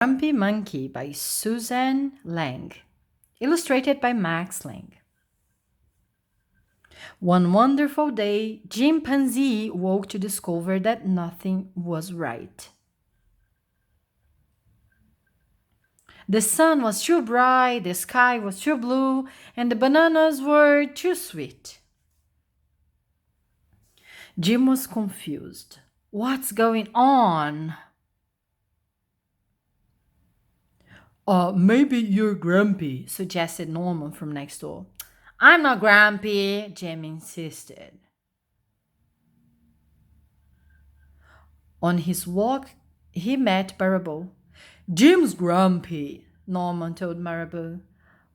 Grumpy Monkey by Suzanne Lang. Illustrated by Max Lang. One wonderful day, Chimpanzee woke to discover that nothing was right. The sun was too bright, the sky was too blue, and the bananas were too sweet. Jim was confused. What's going on? Maybe you're grumpy, suggested Norman from next door. I'm not grumpy, Jim insisted. On his walk, he met Marable. Jim's grumpy, Norman told Marable.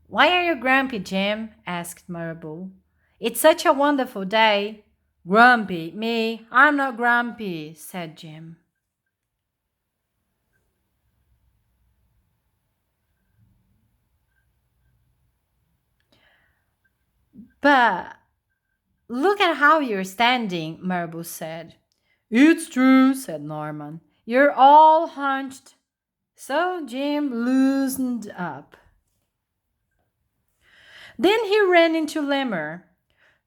Why are you grumpy, Jim? Asked Marable. It's such a wonderful day. Grumpy, me, I'm not grumpy, said Jim. But look at how you're standing, Marble said. It's true, said Norman. You're all hunched. So Jim loosened up. Then he ran into Lemur.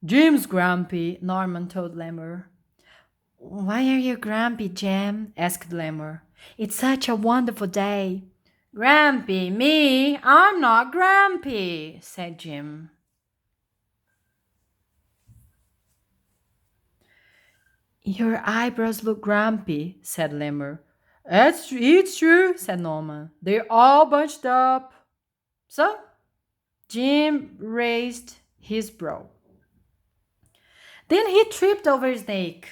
Jim's grumpy, Norman told Lemur. Why are you grumpy, Jim? Asked Lemur. It's such a wonderful day. Grumpy, me? I'm not grumpy, said Jim. Your eyebrows look grumpy, said Lemur. It's true, said Norman. They're all bunched up. So, Jim raised his brow. Then he tripped over a snake.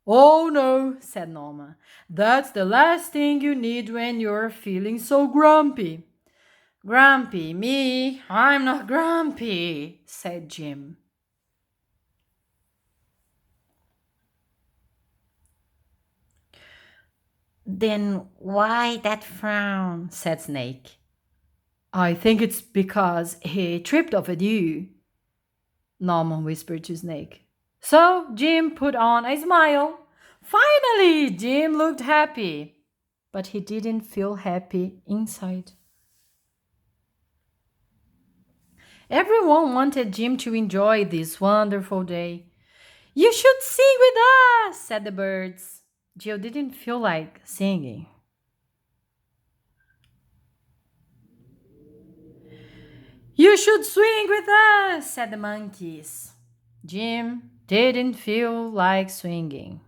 Oh no, said Norma. That's the last thing you need when you're feeling so grumpy. Grumpy, me? I'm not grumpy, said Jim. Then why that frown? Said Snake. I think it's because he tripped over you, Norman whispered to Snake. So Jim put on a smile. Finally, Jim looked happy, but he didn't feel happy inside. Everyone wanted Jim to enjoy this wonderful day. You should sing with us, said the birds. Jill didn't feel like singing. You should swing with us, said the monkeys. Jim didn't feel like swinging.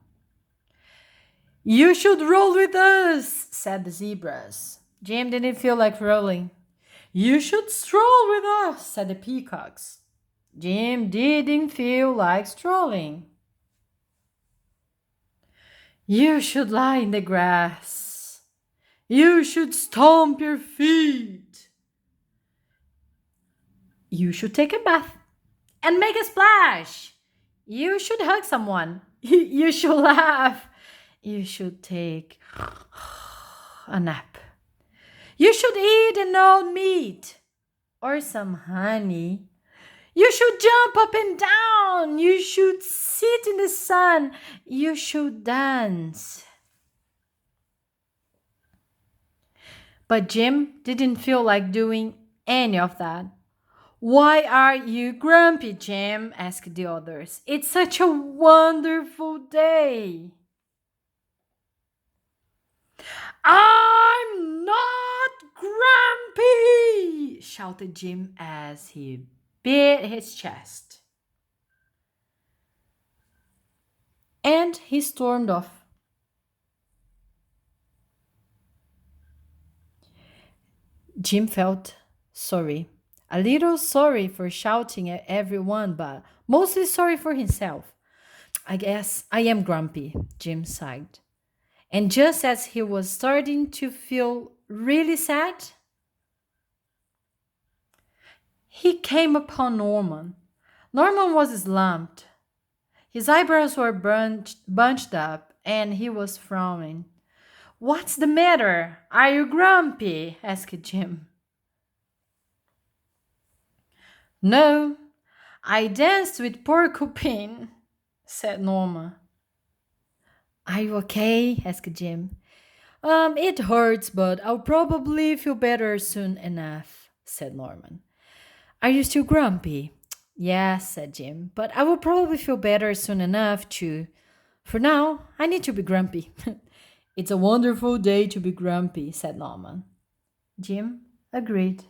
You should roll with us, said the zebras. Jim didn't feel like rolling. You should stroll with us, said the peacocks. Jim didn't feel like strolling. You should lie in the grass. You should stomp your feet. You should take a bath and make a splash. You should hug someone. You should laugh. You should take a nap. You should eat an old meat or some honey. You should jump up and down. You should sit in the sun. You should dance. But Jim didn't feel like doing any of that. Why are you grumpy, Jim? Asked the others. It's such a wonderful day. I'm not grumpy, shouted Jim as he beat his chest. And he stormed off. Jim felt sorry. A little sorry for shouting at everyone, but mostly sorry for himself. I guess I am grumpy, Jim sighed. And just as he was starting to feel really sad, he came upon Norman. Norman was slumped. His eyebrows were bunched up, and he was frowning. What's the matter? Are you grumpy? Asked Jim. No, I danced with Porcupine, said Norma. Are you okay? Asked Jim. It hurts, but I'll probably feel better soon enough, said Norman. Are you still grumpy? Yes, said Jim, but I will probably feel better soon enough too. For now, I need to be grumpy. It's a wonderful day to be grumpy, said Norman. Jim agreed.